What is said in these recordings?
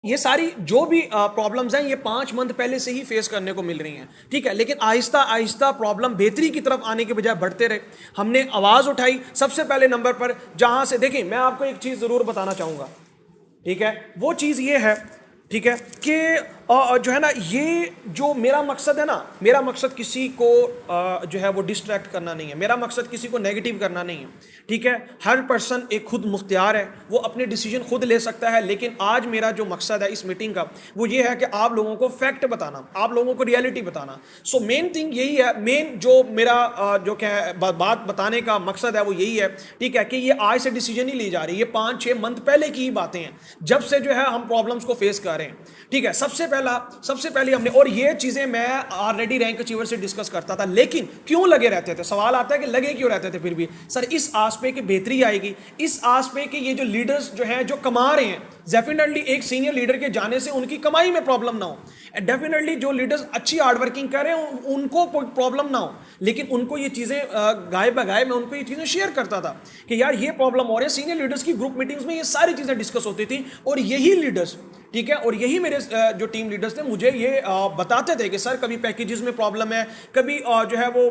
ये सारी जो भी प्रॉब्लम्स हैं ये 5 मंथ पहले से ही फेस करने को मिल रही हैं, ठीक है। लेकिन आहिस्ता आहिस्ता प्रॉब्लम बेहतरी की तरफ आने के बजाय बढ़ते रहे। हमने आवाज़ उठाई सबसे पहले नंबर पर, जहां से देखिए मैं आपको एक चीज़ ज़रूर बताना चाहूँगा, ठीक है। वो चीज़ ये है, ठीक है, कि जो है ना, ये जो मेरा मकसद है ना, मेरा मकसद किसी को जो है वो डिस्ट्रैक्ट करना नहीं है, मेरा मकसद किसी को नेगेटिव करना नहीं है, ठीक है। हर पर्सन एक खुद मुख्तियार है, वो अपने डिसीजन खुद ले सकता है। लेकिन आज मेरा जो मकसद है इस मीटिंग का वो ये है कि आप लोगों को फैक्ट बताना, आप लोगों को रियलिटी बताना। सो मेन थिंग यही है, मेन जो मेरा जो क्या है बात बताने का मकसद है वो यही है, ठीक है, कि ये आज से डिसीजन नहीं ली जा रही, ये 5-6 मंथ पहले की ही बातें हैं, जब से जो है हम प्रॉब्लम्स को फेस कर रहे हैं, ठीक है। सबसे पहले हमने, और ये चीजें मैं ऑलरेडी रैंक अचीवर से डिस्कस करता था, लेकिन क्यों लगे रहते थे, सवाल आता है कि लगे क्यों रहते थे फिर भी सर, इस आस पे कि बेहतरी आएगी, इस आस पे कि ये जो लीडर्स जो हैं जो कमा रहे हैं, डेफिनेटली एक सीनियर लीडर के जाने से उनकी कमाई में प्रॉब्लम ना हो, डेफिनेटली जो लीडर्स अच्छी हार्ड वर्किंग कर रहे हैं उनको कोई प्रॉब्लम ना हो। लेकिन उनको ये चीजें गाय बगाए मैं उनको ये चीजें शेयर करता था कि यार ये प्रॉब्लम हो रही है। सीनियर लीडर्स की ग्रुप मीटिंग्स में ये सारी चीजें डिस्कस होती थी, और यही लीडर्स, ठीक है, और यही मेरे जो टीम लीडर्स थे मुझे ये बताते थे कि सर कभी पैकेजेस में प्रॉब्लम है, कभी जो है वो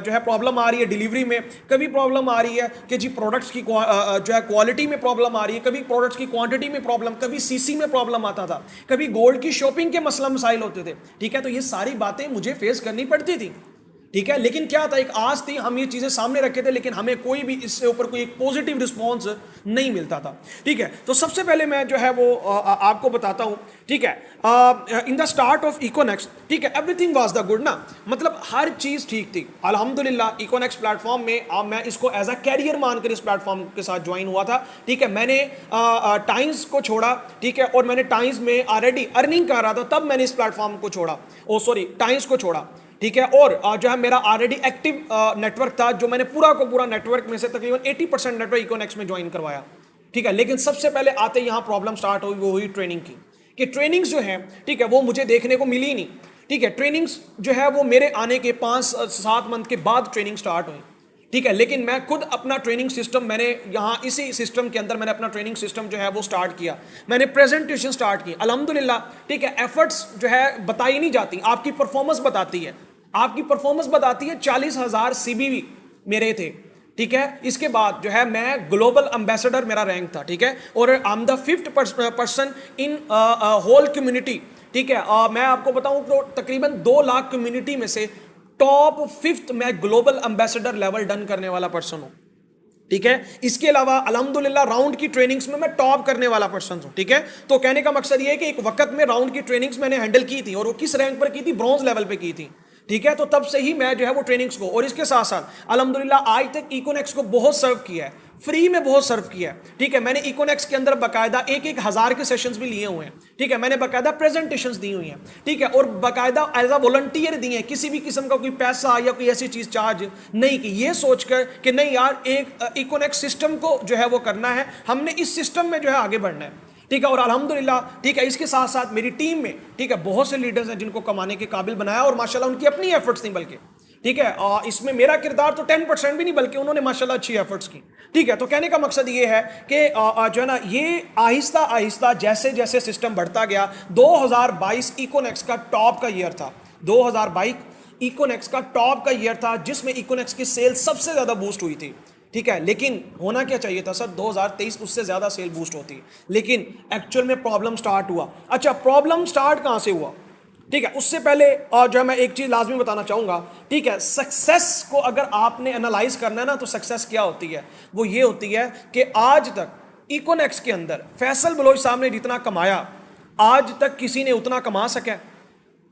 जो है प्रॉब्लम आ रही है डिलीवरी में, कभी प्रॉब्लम आ रही है कि जी प्रोडक्ट्स की जो है क्वालिटी में प्रॉब्लम आ रही है, कभी प्रोडक्ट्स की क्वांटिटी में प्रॉब्लम, कभी सीसी में प्रॉब्लम आता था, कभी गोल्ड की शॉपिंग के मसला मसाइल होते थे, ठीक है। तो ये सारी बातें मुझे फेस करनी पड़ती थी, ठीक है। लेकिन क्या था, एक आस थी, हम ये चीजें सामने रखे थे, लेकिन हमें कोई भी इससे ऊपर कोई एक पॉजिटिव रिस्पॉन्स नहीं मिलता था, ठीक है। तो सबसे पहले मैं जो है वो आपको बताता हूं, ठीक है। इन द स्टार्ट ऑफ इकोनेक्स, ठीक है, एवरीथिंग वाज द गुड ना, मतलब हर चीज ठीक थी अल्हम्दुलिल्लाह। इकोनेक्स प्लेटफॉर्म में मैं इसको एज अ कैरियर मानकर इस प्लेटफॉर्म के साथ ज्वाइन हुआ था, ठीक है। मैंने टाइम्स को छोड़ा, ठीक है, और मैंने टाइम्स में ऑलरेडी अर्निंग कर रहा था, तब मैंने इस प्लेटफॉर्म को छोड़ा, टाइम्स को छोड़ा, ठीक है। और जो है मेरा ऑलरेडी एक्टिव नेटवर्क था, जो मैंने पूरा को पूरा नेटवर्क में से तकरीबन 80% नेटवर्क इकोनेक्स में ज्वाइन करवाया, ठीक है। लेकिन सबसे पहले आते यहाँ प्रॉब्लम स्टार्ट हुई, वो हुई ट्रेनिंग की, कि ट्रेनिंग्स जो है, ठीक है, वो मुझे देखने को मिली नहीं, ठीक है। ट्रेनिंग्स जो है वो मेरे आने के 5-7 मंथ के बाद ट्रेनिंग स्टार्ट हुई, ठीक है। लेकिन मैं खुद अपना ट्रेनिंग सिस्टम, मैंने यहाँ इसी सिस्टम के अंदर मैंने अपना ट्रेनिंग सिस्टम जो है वो स्टार्ट किया, मैंने प्रेजेंटेशन स्टार्ट की अल्हम्दुलिल्लाह, ठीक है। एफर्ट्स जो है बताई नहीं जाती, आपकी परफॉर्मेंस बताती है, आपकी परफॉर्मेंस बताती है। 40,000 सीबीवी मेरे थे, ठीक है। इसके बाद जो है मैं ग्लोबल एम्बेसडर मेरा रैंक था, ठीक है, और I am the 5th person in whole community, ठीक है। मैं आपको बताऊं तो तकरीबन 2 लाख कम्युनिटी में से टॉप 5th मैं ग्लोबल एम्बेसडर लेवल डन करने वाला पर्सन हूं, ठीक है। इसके अलावा अल्हम्दुलिल्लाह राउंड की ट्रेनिंग्स में मैं टॉप करने वाला पर्सन हूं, ठीक है। तो कहने का मकसद ये है कि एक वक्त में राउंड की ट्रेनिंग्स मैंने हैंडल की थी, और वो किस रैंक पर की थी, ब्रॉन्ज लेवल पे की थी, ठीक है। तो तब से ही मैं जो है वो ट्रेनिंग्स को, और इसके साथ साथ अल्हम्दुलिल्लाह आज तक इकोनेक्स को बहुत सर्व किया है, फ्री में बहुत सर्व किया है, ठीक है। मैंने इकोनेक्स के अंदर बाकायदा 1,000 के सेशंस भी लिए हुए हैं, ठीक है। मैंने बाकायदा प्रेजेंटेशंस दी हुई हैं, ठीक है, और बाकायदा एज अ वॉलंटियर दिए हैं, किसी भी किस्म का कोई पैसा या कोई ऐसी चीज चार्ज नहीं की, ये सोचकर कि नहीं यार एक इकोनेक्स सिस्टम को जो है वो करना है, हमने इस सिस्टम में जो है आगे बढ़ना है, ठीक है। और अल्हम्दुलिल्लाह, ठीक है, इसके साथ साथ मेरी टीम में, ठीक है, बहुत से लीडर्स हैं जिनको कमाने के काबिल बनाया, और माशाल्लाह उनकी अपनी एफर्ट्स थी, बल्कि ठीक है, इसमें मेरा किरदार तो 10% भी नहीं, बल्कि उन्होंने माशाल्लाह अच्छी एफर्ट्स की, ठीक है। तो कहने का मकसद ये है कि जो है ना, ये आहिस्ता आहिस्ता जैसे जैसे सिस्टम बढ़ता गया, 2022 इकोनेक्स का टॉप का ईयर था, 2022 इकोनेक्स का टॉप का ईयर था, जिसमें इकोनेक्स की सेल सबसे ज्यादा बूस्ट हुई थी, ठीक है। लेकिन होना क्या चाहिए था सर, 2023 उससे ज्यादा सेल बूस्ट होती, लेकिन एक्चुअल में प्रॉब्लम स्टार्ट हुआ। अच्छा, प्रॉब्लम स्टार्ट कहां से हुआ, ठीक है, उससे पहले जो है मैं एक चीज लाजमी बताना चाहूंगा, ठीक है। सक्सेस को अगर आपने एनालाइज करना है ना, तो सक्सेस क्या होती है, वो ये होती है कि आज तक इकोनेक्स के अंदर फैसल बलोच साहब ने जितना कमाया, आज तक किसी ने उतना कमा सका?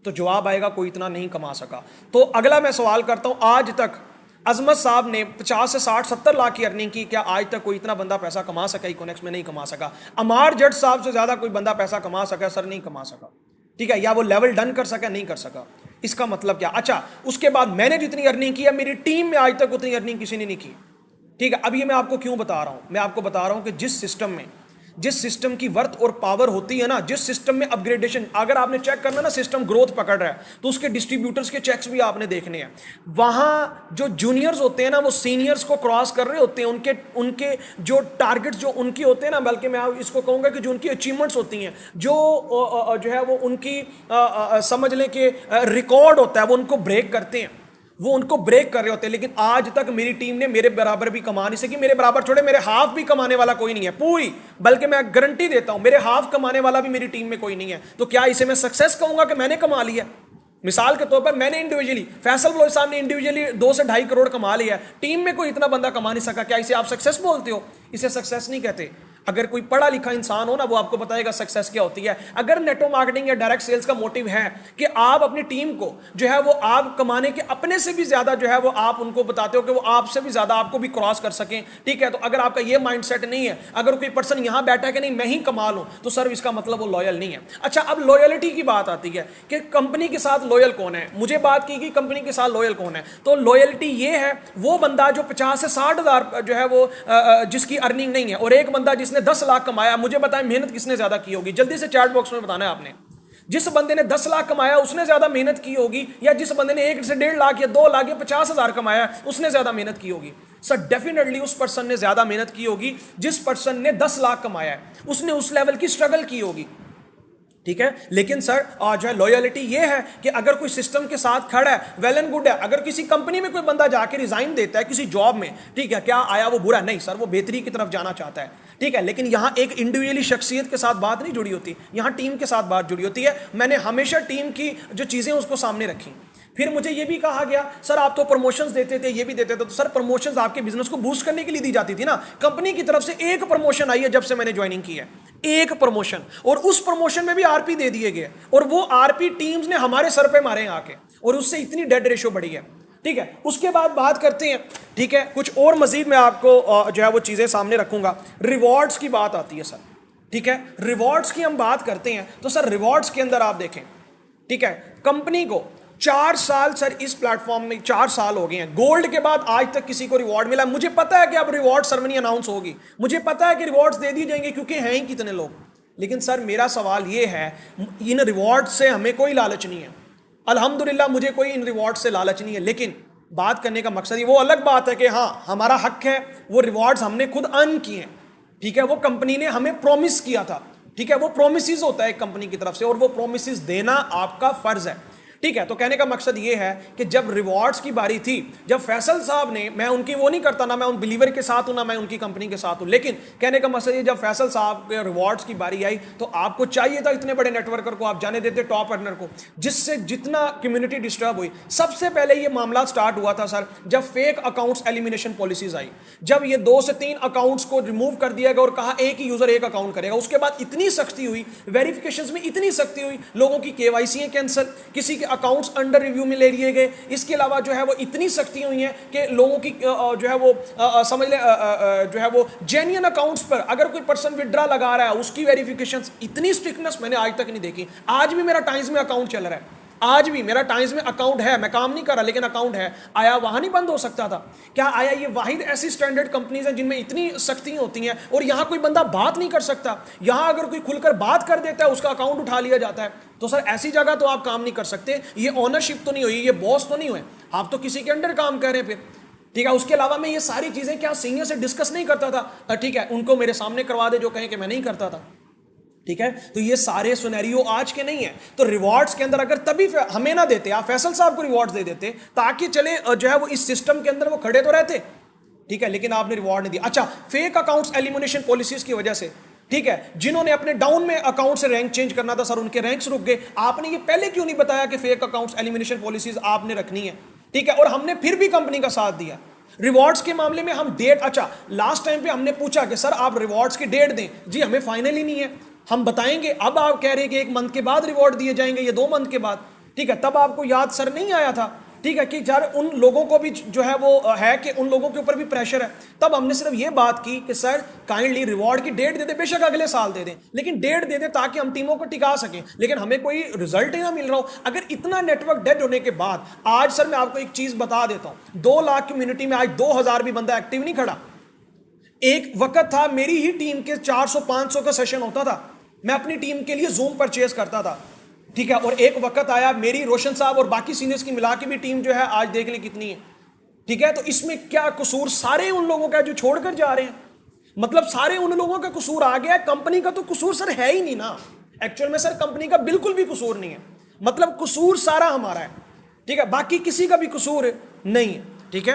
तो जवाब आएगा कोई इतना नहीं कमा सका। तो अगला मैं सवाल करता हूं, आज तक अजमत साहब ने 50 से 60 70 लाख की अर्निंग की, क्या आज तक कोई इतना बंदा पैसा कमा सका? इकोनेक्स में नहीं कमा सका। अमार जट साहब से ज्यादा कोई बंदा पैसा कमा सका? सर नहीं कमा सका, ठीक है। या वो लेवल डन कर सका? नहीं कर सका। इसका मतलब क्या? अच्छा, उसके बाद मैंने जितनी अर्निंग की है, मेरी टीम में आज तक उतनी अर्निंग किसी ने नहीं की, ठीक है। अब ये मैं आपको क्यों बता रहा हूं, मैं आपको बता रहा हूं कि जिस सिस्टम में जिस सिस्टम की वर्थ और पावर होती है ना, जिस सिस्टम में अपग्रेडेशन, अगर आपने चेक करना ना सिस्टम ग्रोथ पकड़ रहा है तो उसके डिस्ट्रीब्यूटर्स के चेक्स भी आपने देखने हैं। वहां जो जूनियर्स होते हैं ना वो सीनियर्स को क्रॉस कर रहे होते हैं, उनके उनके जो टारगेट्स जो उनकी होते हैं ना, बल्कि मैं इसको कहूंगा कि जो उनकी अचीवमेंट्स होती हैं, जो है वो उनकी समझ लें कि रिकॉर्ड होता है, वो उनको ब्रेक करते हैं, वो उनको ब्रेक कर रहे होते हैं। लेकिन आज तक मेरी टीम ने मेरे बराबर भी कमा नहीं सकी, मेरे बराबर छोड़े मेरे हाफ भी कमाने वाला कोई नहीं है पूरी, बल्कि मैं गारंटी देता हूं मेरे हाफ कमाने वाला भी मेरी टीम में कोई नहीं है। तो क्या इसे मैं सक्सेस कहूंगा कि मैंने कमा लिया? मिसाल के तौर पर मैंने इंडिविजुअली, फैसल बलोच साहब ने इंडिविजुअली 2 से 2.5 करोड़ कमा लिया है, टीम में कोई इतना बंदा कमा नहीं सका, क्या इसे आप सक्सेस बोलते हो? इसे सक्सेस नहीं कहते। अगर कोई पढ़ा लिखा इंसान हो ना वो आपको बताएगा सक्सेस क्या होती है। अगर नेटवर्क मार्केटिंग या डायरेक्ट सेल्स का मोटिव है कि आप अपनी टीम को जो है वो आप कमाने के अपने से भी ज्यादा जो है वो आप उनको बताते हो कि वो आपसे भी ज्यादा आपको भी क्रॉस कर सकें, ठीक है, तो अगर आपका ये माइंडसेट नहीं है, अगर कोई पर्सन यहां बैठा है कि नहीं मैं ही कमा लूं, तो सर इसका मतलब वो लॉयल नहीं है। अच्छा, अब लॉयलिटी की बात आती है कि कंपनी के साथ लॉयल कौन है। मुझे बात की कि कंपनी के साथ लॉयल कौन है, तो लॉयलिटी ये है वो बंदा जो 50 से 60 हजार जो है वो जिसकी अर्निंग नहीं है, और एक बंदा जिसने 10 लाख कमाया। मुझे बताएं मेहनत किसने ज्यादा की होगी? जल्दी से चैट बॉक्स में बताना है आपने। जिस बंदे ने 10 लाख कमाया उसने ज्यादा मेहनत की होगी, या जिस बंदे ने 1 से 1.5 लाख या 2 लाख या 50,000 कमाया उसने ज्यादा मेहनत की होगी? सर डेफिनेटली उस पर्सन ने ज्यादा मेहनत की होगी जिस पर्सन ने 10 लाख कमाया है, उसने उस लेवल की स्ट्रगल की होगी, ठीक है। लेकिन सर जो है लॉयलिटी ये है कि अगर कोई सिस्टम के साथ खड़ा है वेल एंड गुड है। अगर किसी कंपनी में कोई बंदा जाके रिजाइन देता है किसी जॉब में, ठीक है, क्या आया वो बुरा? नहीं सर, वो बेहतरी की तरफ जाना चाहता है, ठीक है। लेकिन यहां एक इंडिविजुअली शख्सियत के साथ बात नहीं जुड़ी होती, यहां टीम के साथ बात जुड़ी होती है। मैंने हमेशा टीम की जो चीजें उसको सामने रखी। फिर मुझे ये भी कहा गया सर आप तो प्रमोशंस देते थे, ये भी देते थे, तो सर प्रमोशंस आपके बिजनेस को बूस्ट करने के लिए दी जाती थी ना। कंपनी की तरफ से एक प्रमोशन आई है जब से मैंने ज्वाइनिंग की है, एक प्रमोशन, और उस प्रमोशन में भी आरपी दे दिए गए, और वो आरपी टीम्स ने हमारे सर पे मारे आके, और उससे इतनी डेड रेशियो बढ़ी है, ठीक है। उसके बाद बात करते हैं, ठीक है, कुछ और मजीद मैं आपको जो है वो चीजें सामने रखूंगा। रिवॉर्ड्स की बात आती है सर, ठीक है, रिवॉर्ड्स की हम बात करते हैं तो सर रिवॉर्ड्स के अंदर आप देखें, ठीक है, कंपनी को 4 साल सर इस प्लेटफॉर्म में 4 साल हो गए हैं, गोल्ड के बाद आज तक किसी को रिवॉर्ड मिला? मुझे पता है कि अब रिवॉर्ड सेरेमनी अनाउंस होगी, मुझे पता है कि रिवॉर्ड्स दे दी जाएंगे क्योंकि हैं ही कितने लोग। लेकिन सर मेरा सवाल ये है, इन रिवॉर्ड से हमें कोई लालच नहीं है, अल्हम्दुलिल्लाह मुझे कोई इन रिवॉर्ड से लालच नहीं है। लेकिन बात करने का मकसद ये, वो अलग बात है कि हाँ हमारा हक है, वो रिवॉर्ड्स हमने खुद अर्न किए हैं, ठीक है, वो कंपनी ने हमें प्रॉमिस किया था, ठीक है, वो प्रोमिस होता है कंपनी की तरफ से, और वो प्रोमिस देना आपका फर्ज है, ठीक है। तो कहने का मकसद ये है कि जब रिवॉर्ड्स की बारी थी, जब फैसल साहब ने, मैं उनकी वो नहीं करता, ना मैं उन बिलीवर के साथ हूं ना मैं उनकी कंपनी के साथ हूं, लेकिन कहने का मकसद ये, जब फैसल साहब के रिवॉर्ड्स की बारी आई तो आपको चाहिए था इतने बड़े नेटवर्कर को आप जाने देते, टॉप अर्नर को, जिससे जितना कम्युनिटी डिस्टर्ब हुई। सबसे पहले ये मामला स्टार्ट हुआ था सर जब फेक अकाउंट्स एलिमिनेशन पॉलिसीज आई, जब ये 2 से 3 अकाउंट्स को रिमूव कर दिया गया और कहा एक ही यूजर एक अकाउंट करेगा। उसके बाद इतनी सख्ती हुई, वेरिफिकेशन में इतनी सख्ती हुई, लोगों की केवाईसी कैंसिल, किसी के अकाउंट्स अंडर रिव्यू में ले लिए गए। इसके अलावा जो है वो इतनी सख्ती हुई है कि लोगों की जो है वो समझ ले जो है वो जेन्युइन अकाउंट्स पर अगर कोई पर्सन विड्रा लगा रहा है उसकी वेरिफिकेशन, इतनी स्ट्रिक्टनेस मैंने आज तक नहीं देखी। आज भी मेरा टाइम्स में अकाउंट चल रहा है, आज भी मेरा टाइम्स में अकाउंट है, मैं काम नहीं कर रहा लेकिन अकाउंट है। आया वहां नहीं बंद हो सकता था क्या? आया ये वाहिद ऐसी स्टैंडर्ड कंपनीज हैं जिनमें इतनी सख्ती होती हैं और यहां कोई बंदा बात नहीं कर सकता। यहां अगर कोई खुलकर बात कर देता है उसका अकाउंट उठा लिया जाता है। तो सर ऐसी जगह तो आप काम नहीं कर सकते, ये ऑनरशिप तो नहीं हुई, ये बॉस तो नहीं हुए, आप तो किसी के अंडर काम कर रहे हैं फिर, ठीक है। उसके अलावा मैं ये सारी चीजें क्या सीनियर से डिस्कस नहीं करता था, ठीक है, उनको मेरे सामने करवा दे जो कहें कि मैं नहीं करता था, ठीक है। तो ये सारे सिनेरियो आज के नहीं है। तो रिवॉर्ड्स के अंदर अगर तभी हमें ना देते, आप फैसल साहब को रिवॉर्ड्स दे देते ताकि चले जो है वो इस सिस्टम के अंदर वो खड़े तो रहते, ठीक है, लेकिन आपने रिवॉर्ड नहीं दिया। अच्छा, फेक अकाउंट्स एलिमिनेशन पॉलिसीज की वजह से, ठीक है, जिन्होंने अपने डाउन में अकाउंट से रैंक चेंज करना था सर उनके रैंक्स रुक गए। आपने ये पहले क्यों नहीं बताया कि फेक अकाउंट्स एलिमिनेशन पॉलिसीज आपने रखनी है, ठीक है, और हमने फिर भी कंपनी का साथ दिया। रिवॉर्ड्स के मामले में हम डेट, अच्छा लास्ट टाइम पे हमने पूछा कि सर आप रिवॉर्ड्स की डेट दें, जी हमें फाइनली नहीं है, हम बताएंगे। अब आप कह रहे हैं कि 1 मंथ के बाद रिवॉर्ड दिए जाएंगे, ये 2 मंथ के बाद, ठीक है। तब आपको याद सर नहीं आया था, ठीक है, कि यार उन लोगों को भी जो है वो है कि उन लोगों के ऊपर भी प्रेशर है। तब हमने सिर्फ ये बात की कि सर काइंडली रिवॉर्ड की डेट दे दे, बेशक अगले साल दे दें, लेकिन डेट दे दे ताकि हम टीमों को टिका सकें, लेकिन हमें कोई रिजल्ट ही ना मिल रहा हो। अगर इतना नेटवर्क डेड होने के बाद, आज सर मैं आपको एक चीज बता देता हूं, 2 लाख कम्युनिटी में आज 2000 भी बंदा एक्टिव नहीं खड़ा। एक वक्त था मेरी ही टीम के 400-500 का सेशन होता था, मैं अपनी टीम के लिए जूम परचेज करता था, ठीक है। और एक वक्त आया मेरी, रोशन साहब और बाकी सीनियर्स की मिला के भी टीम जो है आज देख ली कितनी है, ठीक है। तो इसमें क्या कसूर सारे उन लोगों का जो छोड़कर जा रहे हैं, मतलब सारे उन लोगों का कसूर आ गया, कंपनी का तो कसूर सर है ही नहीं ना। एक्चुअल में सर कंपनी का बिल्कुल भी कसूर नहीं है, मतलब कसूर सारा हमारा है, ठीक है, बाकी किसी का भी कसूर नहीं है, ठीक है।